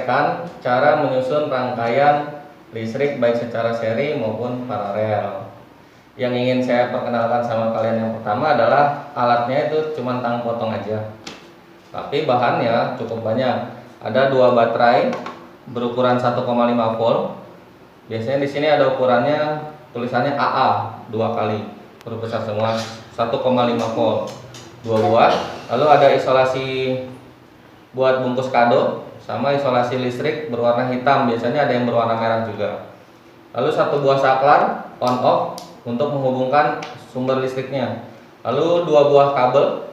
praktekkan cara menyusun rangkaian listrik baik secara seri maupun paralel. Yang ingin saya perkenalkan sama kalian yang pertama adalah alatnya itu cuma tang potong aja, tapi bahannya cukup banyak. Ada dua baterai berukuran 1,5 volt. Biasanya di sini ada ukurannya, tulisannya AA 2 kali, huruf besar semua, 1,5 volt, 2 buah. Lalu ada isolasi buat bungkus kado, sama isolasi listrik berwarna hitam, biasanya ada yang berwarna merah juga. Lalu satu buah saklar on off untuk menghubungkan sumber listriknya. Lalu dua buah kabel,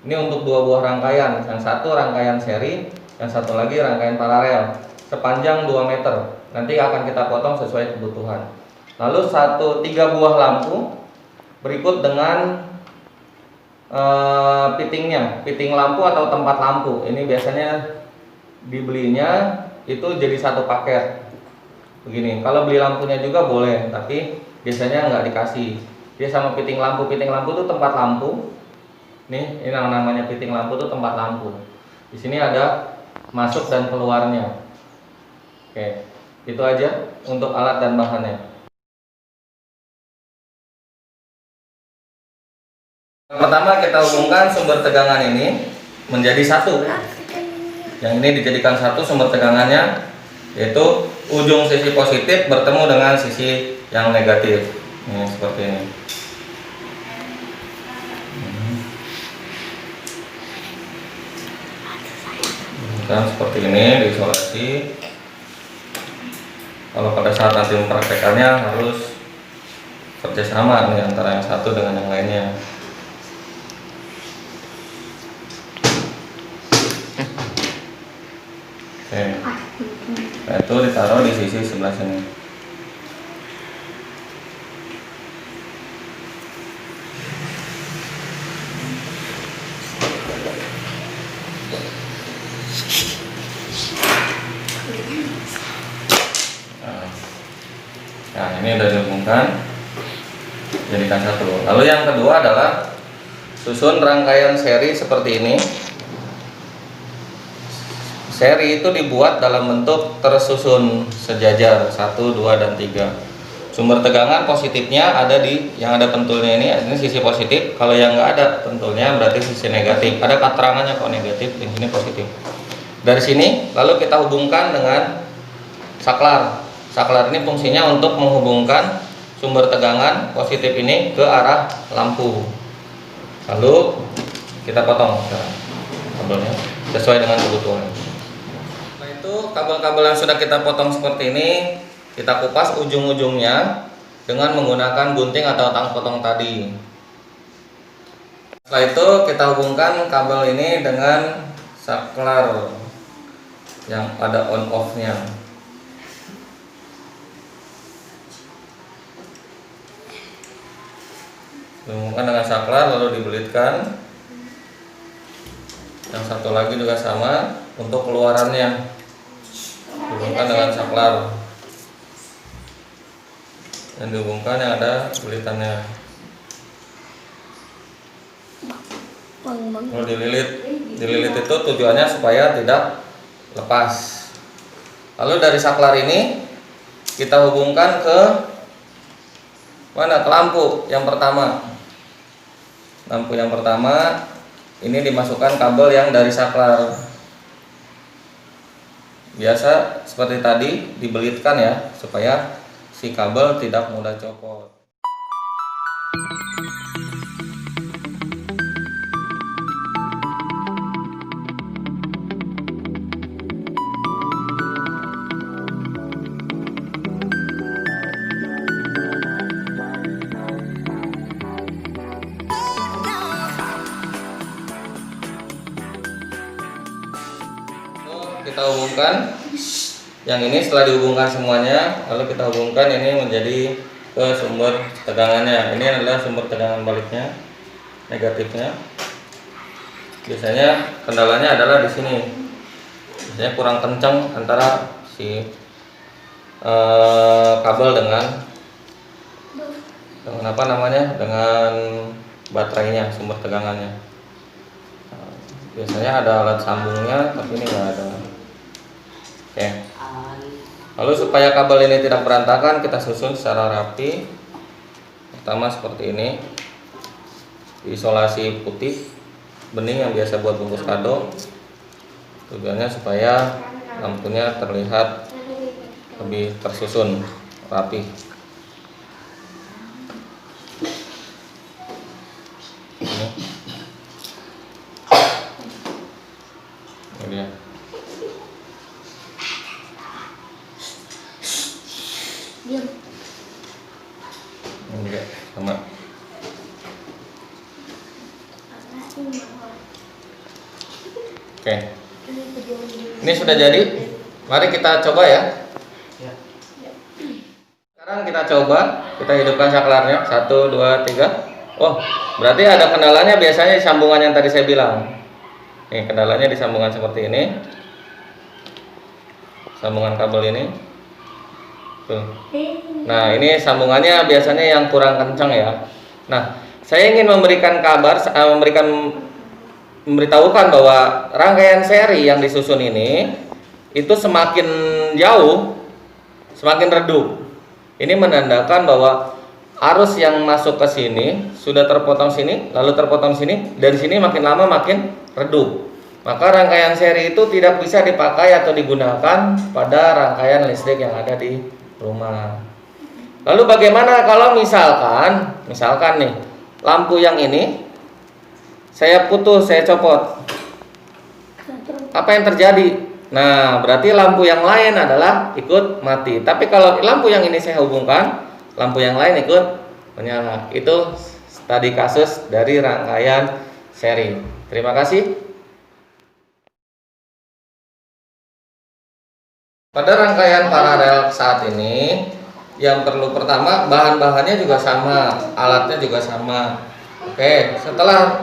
ini untuk dua buah rangkaian, yang satu rangkaian seri, yang satu lagi rangkaian paralel, sepanjang 2 meter. Nanti akan kita potong sesuai kebutuhan. Lalu 3 buah lampu berikut dengan fittingnya, fitting lampu atau tempat lampu. Ini biasanya dibelinya itu jadi satu paket begini. Kalau beli lampunya juga boleh, tapi biasanya nggak dikasih. Dia sama fitting lampu. Fitting lampu itu tempat lampu. Nih, ini yang namanya fitting lampu itu tempat lampu. Di sini ada masuk dan keluarnya. Oke, itu aja untuk alat dan bahannya. Pertama kita hubungkan sumber tegangan ini menjadi satu. Yang ini dijadikan satu sumber tegangannya, yaitu ujung sisi positif bertemu dengan sisi yang negatif. Ini seperti ini. Dan seperti ini diisolasi. Kalau pada saat nanti mempraktekannya harus kerjasama nih antara yang satu dengan yang lainnya. Oke, nah itu ditaruh di sisi sebelah sini. Nah, ini udah dihubungkan, jadikan satu. Lalu yang kedua adalah susun rangkaian seri seperti ini. Seri itu dibuat dalam bentuk tersusun sejajar 1, 2, dan 3. Sumber tegangan positifnya ada di yang ada pentulnya ini sisi positif. Kalau yang nggak ada pentulnya berarti sisi negatif. Ada keterangannya kok negatif, di sini positif. Dari sini lalu kita hubungkan dengan saklar. Saklar ini fungsinya untuk menghubungkan sumber tegangan positif ini ke arah lampu. Lalu kita potong kabelnya sesuai dengan kebutuhan. Kabel-kabel yang sudah kita potong seperti ini kita kupas ujung-ujungnya dengan menggunakan gunting atau tang potong tadi. Setelah itu kita hubungkan kabel ini dengan saklar yang ada on off-nya. Hubungkan dengan saklar lalu dibelitkan. Yang satu lagi juga sama untuk keluarannya. Hubungkan dengan saklar dan dihubungkan yang ada belitannya. Kalau dililit itu tujuannya supaya tidak lepas. Lalu dari saklar ini kita hubungkan ke mana? Ke lampu yang pertama. Lampu yang pertama ini dimasukkan kabel yang dari saklar. Biasa seperti tadi dibelitkan ya, supaya si kabel tidak mudah copot. Kita hubungkan yang ini. Setelah dihubungkan semuanya, lalu kita hubungkan ini menjadi ke sumber tegangannya. Ini adalah sumber tegangan baliknya, negatifnya. Biasanya kendalanya adalah di sini. Biasanya kurang kencang antara si kabel dengan apa namanya, dengan baterainya, sumber tegangannya. Biasanya ada alat sambungnya, tapi ini nggak ada. Oke. Lalu supaya kabel ini tidak berantakan, kita susun secara rapi. Pertama seperti ini, isolasi putih bening yang biasa buat bungkus kado. Tujuannya supaya lampunya terlihat lebih tersusun rapi. Ini dia. Ini juga sama. Oke. Ini sudah jadi. Mari kita coba ya. Sekarang kita coba, kita hidupkan saklarnya. 1, 2, 3. Oh, berarti ada kendalanya biasanya di sambungan yang tadi saya bilang. Nih, kendalanya di sambungan seperti ini. Sambungan kabel ini. Tuh. Nah, ini sambungannya biasanya yang kurang kencang ya. Nah, saya ingin memberikan kabar, memberitahukan bahwa rangkaian seri yang disusun ini itu semakin jauh, semakin redup. Ini menandakan bahwa arus yang masuk ke sini sudah terpotong sini, lalu terpotong sini, dan sini makin lama makin redup. Maka rangkaian seri itu tidak bisa dipakai atau digunakan pada rangkaian listrik yang ada di rumah. Lalu bagaimana kalau misalkan nih, lampu yang ini saya putus, saya copot. Apa yang terjadi? Nah, berarti lampu yang lain adalah ikut mati. Tapi kalau lampu yang ini saya hubungkan, lampu yang lain ikut menyala. Itu tadi kasus dari rangkaian seri. Terima kasih. Pada rangkaian paralel saat ini, yang perlu pertama, bahan-bahannya juga sama, alatnya juga sama. Oke, setelah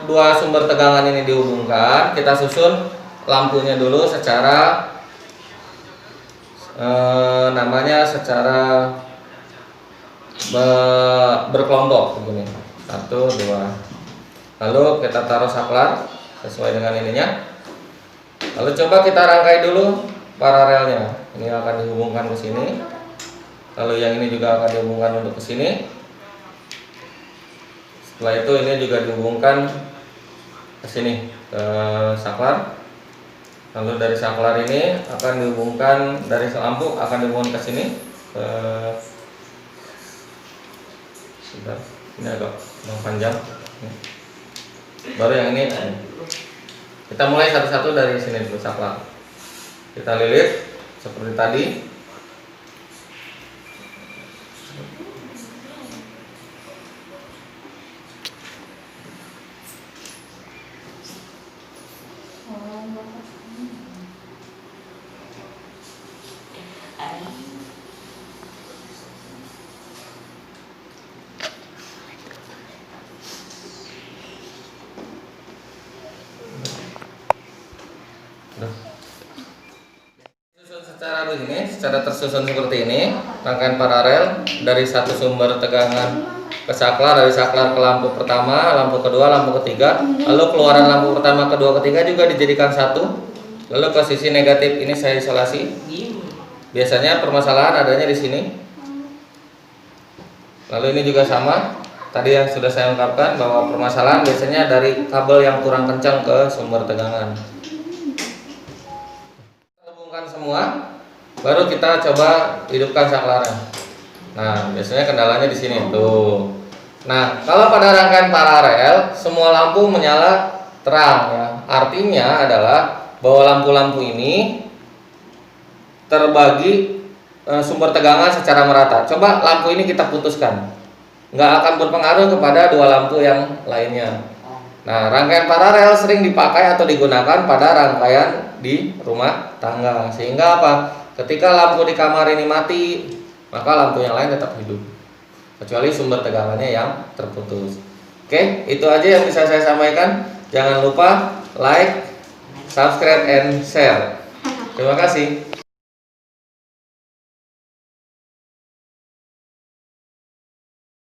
dua sumber tegangan ini dihubungkan, kita susun lampunya dulu secara secara berkelompok begini. 1, 2. Lalu kita taruh saklar sesuai dengan ininya. Lalu coba kita rangkai dulu paralelnya. Ini akan dihubungkan ke sini. Lalu yang ini juga akan dihubungkan untuk ke sini. Setelah itu ini juga dihubungkan ke sini, ke saklar. Lalu dari saklar ini akan dihubungkan, dari lampu akan dihubungkan ke sini. Sudah, ini agak panjang. Baru yang ini. Kita mulai satu-satu dari sini dulu saklar. Kita lilit seperti tadi. Secara tersusun seperti ini, rangkaian paralel dari satu sumber tegangan ke saklar, dari saklar ke lampu pertama, lampu kedua, lampu ketiga, lalu keluaran lampu pertama, kedua, ketiga juga dijadikan satu. Lalu ke sisi negatif ini saya isolasi. Biasanya permasalahan adanya di sini. Lalu ini juga sama. Tadi yang sudah saya ungkapkan bahwa permasalahan biasanya dari kabel yang kurang kencang ke sumber tegangan. Hubungkan semua. Baru kita coba hidupkan saklarnya. Nah, biasanya kendalanya di sini tuh. Nah, kalau pada rangkaian paralel semua lampu menyala terang ya. Artinya adalah bahwa lampu-lampu ini terbagi sumber tegangan secara merata. Coba lampu ini kita putuskan, nggak akan berpengaruh kepada dua lampu yang lainnya. Nah, rangkaian paralel sering dipakai atau digunakan pada rangkaian di rumah tangga. Sehingga apa? Ketika lampu di kamar ini mati, maka lampu yang lain tetap hidup, kecuali sumber tegangannya yang terputus. Oke, itu aja yang bisa saya sampaikan. Jangan lupa like, subscribe, and share. Terima kasih.